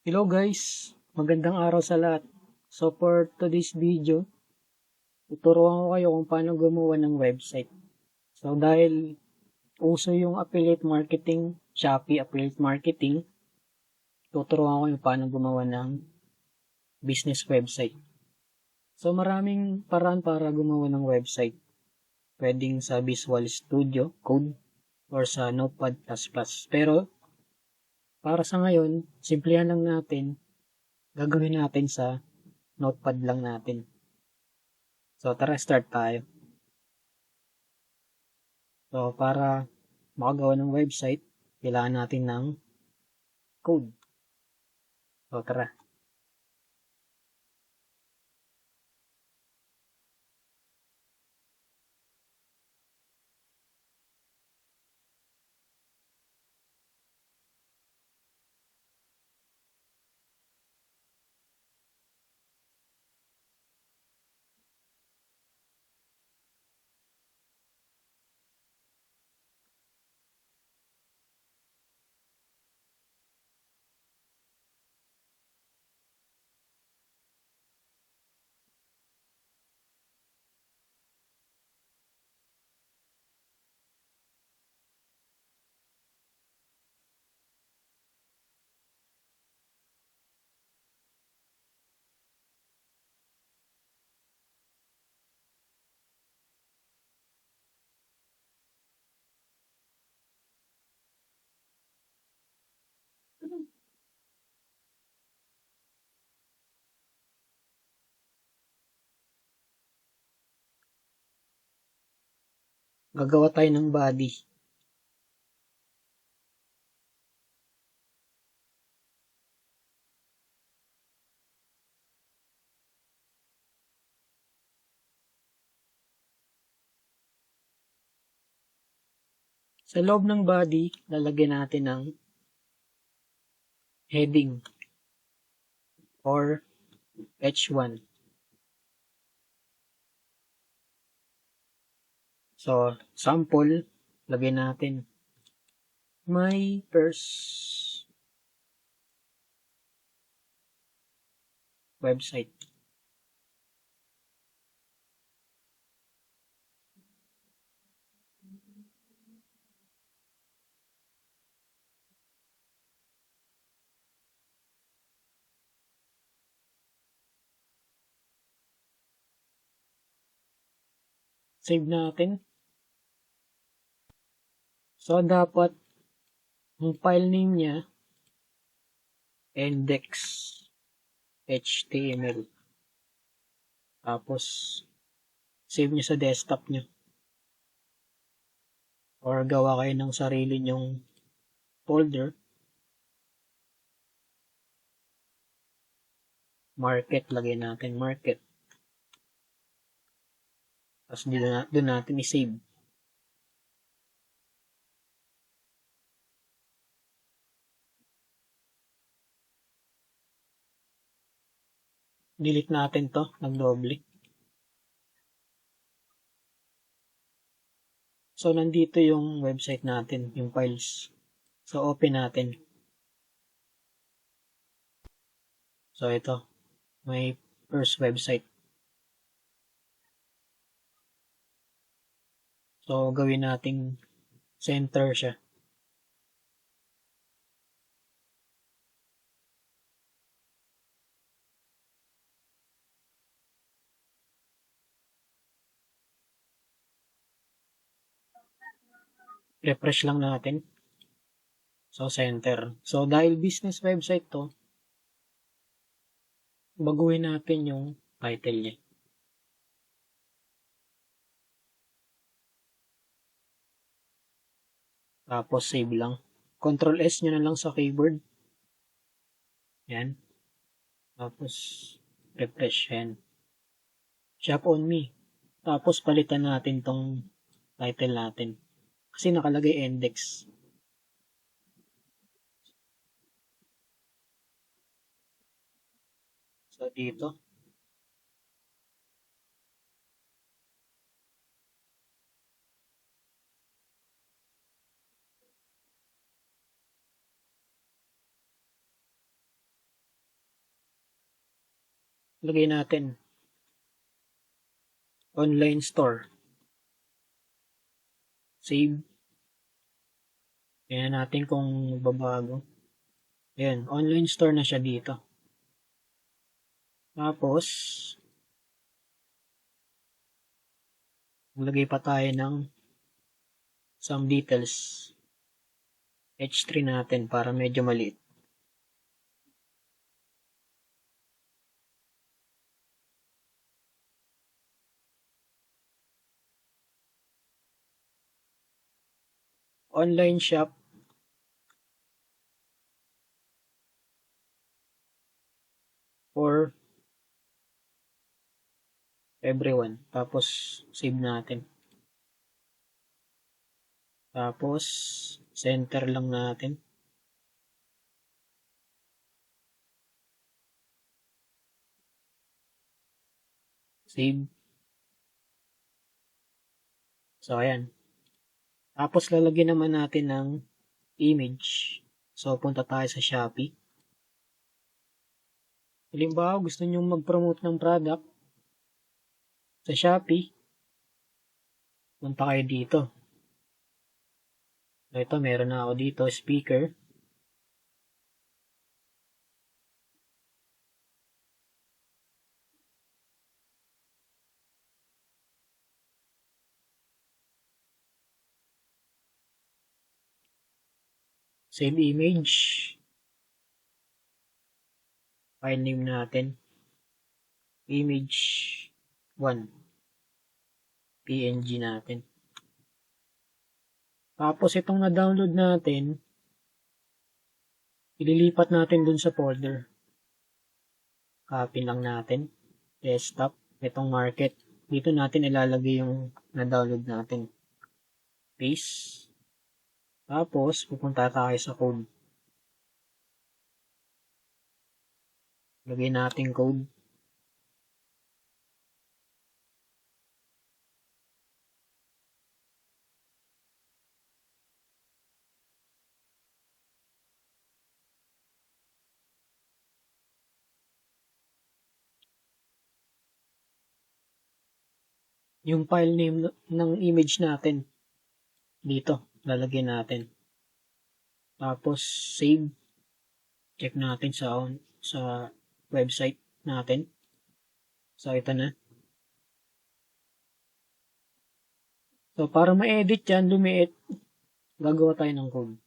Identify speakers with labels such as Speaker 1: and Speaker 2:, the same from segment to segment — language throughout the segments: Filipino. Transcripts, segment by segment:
Speaker 1: Hello guys, magandang araw sa lahat. So for today's video, tuturuan ko kayo kung paano gumawa ng website. So dahil uso yung affiliate marketing, Shopee affiliate marketing, tuturuan ko yung paano gumawa ng business website. So maraming paraan para gumawa ng website. Pwedeng sa Visual Studio Code or sa Notepad++. Pero para sa ngayon, simplihan lang natin, gagawin natin sa Notepad lang natin. So tara, start tayo. So para makagawa ng website, kailangan natin ng code. So tara. Gagawa tayo ng body. Sa loob ng body, lalagyan natin ng heading or H1. So, sample, lagyan natin my first website. Save natin. So, dapat ang file name niya index.html. Tapos, save nyo sa desktop nyo. Or gawa kayo ng sarili nyong folder. Market, lagay natin market. Tapos doon natin i-save. Delete natin to, nag-double. So, nandito yung website natin, yung files. So, open natin. So, ito. May first website. So, gawin nating center siya. Refresh lang natin. So, center. So, dahil business website to, baguhin natin yung title niya. Tapos, save lang. Control S nyo na lang sa keyboard. Yan. Tapos, refresh. Yan. Shop on me. Tapos, palitan natin tong title natin. Kasi nakalagay index. So, dito. lagay natin online store. Save. Tingnan natin kung babago. Ayan, online store na siya dito. Tapos, maglagay pa tayo ng some details. H3 natin para medyo maliit. Online shop. For everyone. Tapos, save natin. Tapos, center lang natin. Save. So, ayan. Tapos, lalagyan naman natin ng image. So, punta tayo sa Shopee. Halimbawa, gusto nyo mag-promote ng product sa Shopee. Punta kayo dito. So, ito, meron na ako dito, speaker. Save image. File name natin. Image 1. PNG natin. Tapos itong na-download natin, ililipat natin dun sa folder. Copy lang natin. Desktop. Itong market. Dito natin ilalagay yung na-download natin. Paste. Tapos, pupunta tayo sa code. Lagay natin code. Yung file name ng image natin. Dito, lalagyan natin. Tapos, save. Check natin sa website natin. So, ito na. So, para ma-edit yan, lumiit, gagawa tayo ng code.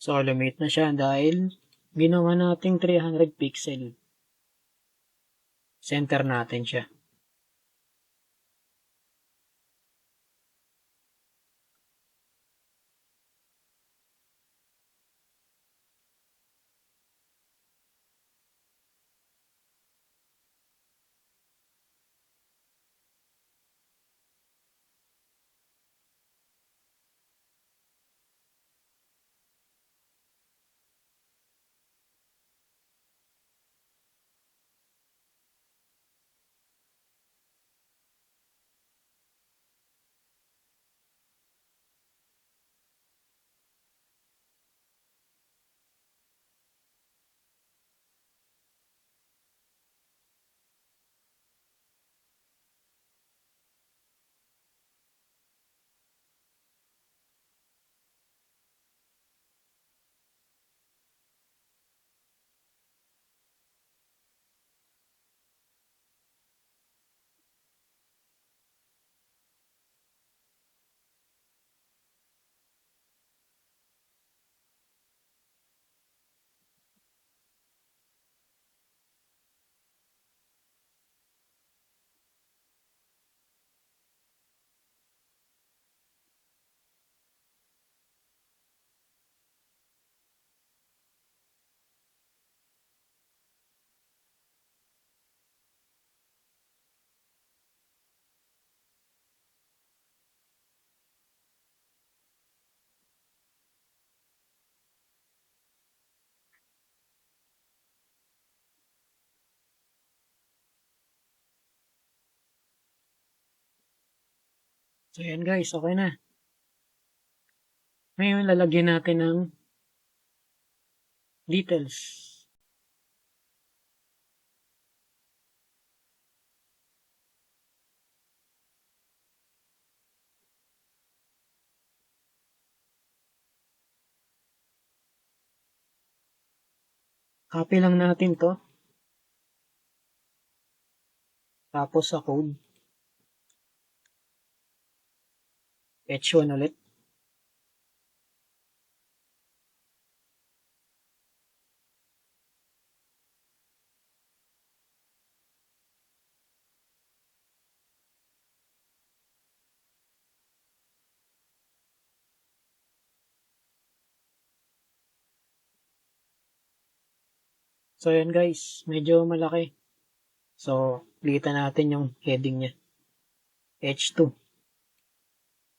Speaker 1: So, lumit na siya dahil ginawa nating 300 pixel. Center natin siya. So, yan guys, okay na. Ngayon, lalagyan natin ng details. Copy lang natin to. Tapos sa code, H1 ulit. So, yan guys, medyo malaki. So, litan natin yung heading niya. H2.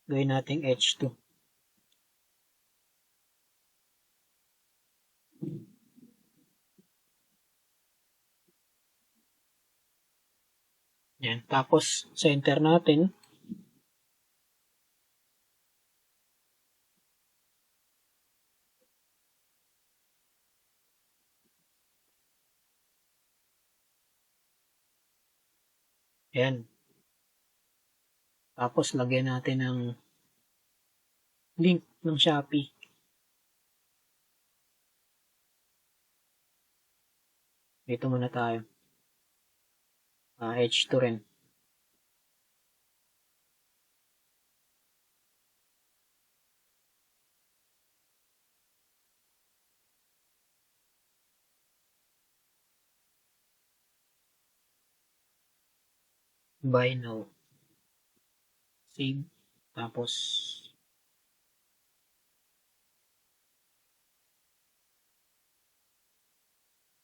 Speaker 1: Gawin natin H2. Yan. Tapos, center natin. Yan. Tapos, lagyan natin ng link ng Shopee. Dito muna tayo. H2 rin. Buy now. Save. Tapos,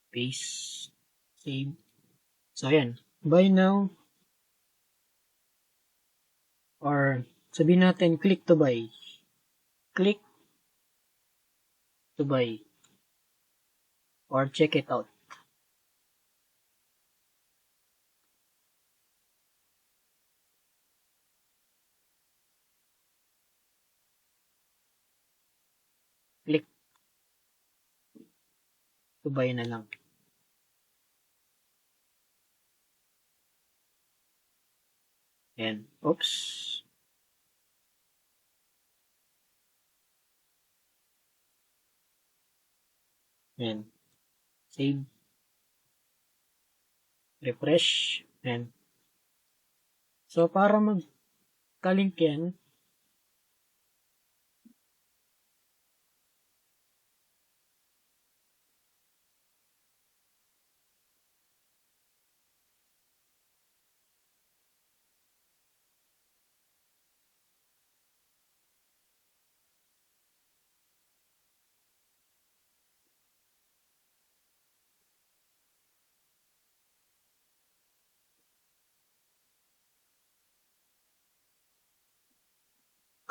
Speaker 1: paste. Save. So, ayan. Buy now. Or, sabihin natin, click to buy. Click to buy. Or check it out. Click to buy na lang. Ayan. Oops. Ayan. Save. Refresh. Ayan. So, para magkalink yan,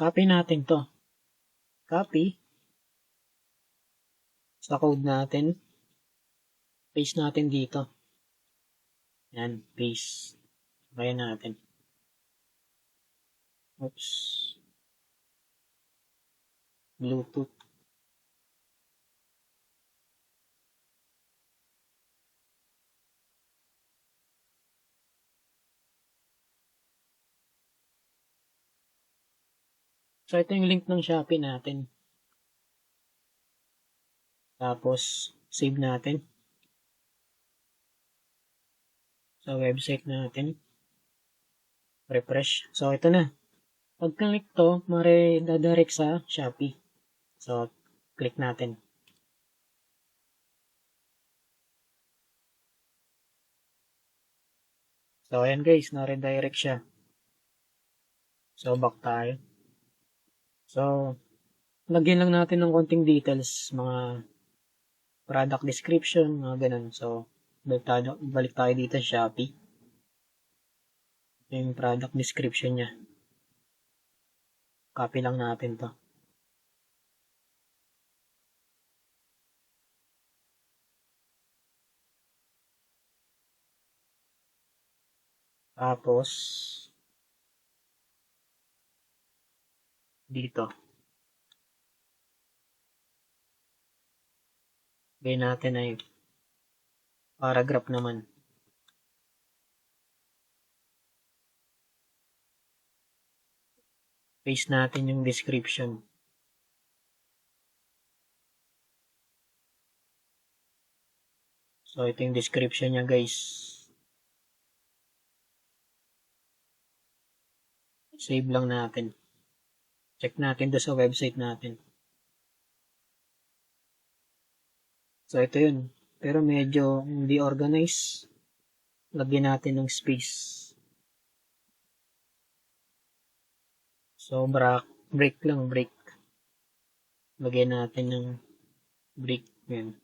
Speaker 1: copy natin to. Copy. Sa code natin. Paste natin dito. Yan. Paste. Kaya natin. Oops. Bluetooth. So, ito yung link ng Shopee natin. Tapos, save natin. Sa website natin. Refresh. So, ito na. Pag-click to, dadirect sa Shopee. So, click natin. So, ayan guys, na-redirect siya. So, back tayo. So, lagyan lang natin ng konting details, mga product description, mga ganun. So, balik tayo dito sa Shopee. Ito yung product description niya. Copy lang natin to. Tapos, dito. Gawin natin ay paragraph naman. Paste natin yung description. So, ito yung description niya, guys. Save lang natin. Check natin doon sa website natin. So, ito yun. Pero medyo hindi organized. Lagyan natin ng space. So, break lang, break. Lagyan natin ng break. Yan.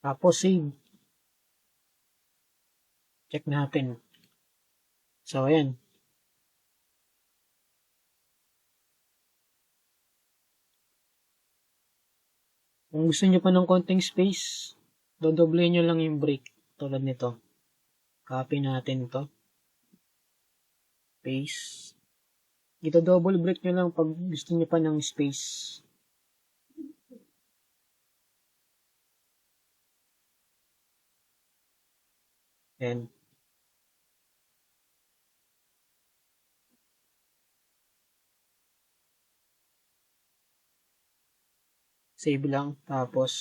Speaker 1: Tapos, save. Check natin. So, ayan. Kung gusto nyo pa ng konting space, dodoblehin nyo lang yung break. Tulad nito. Copy natin to. Paste. Ito double break nyo lang pag gusto nyo pa ng space. Ayan. Save lang. Tapos,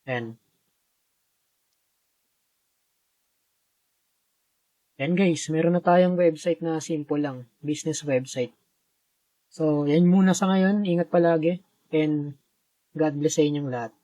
Speaker 1: ayan. Ayan guys, meron na tayong website na simple lang. Business website. So, yan muna sa ngayon. Ingat palagi. And God bless sa inyong lahat.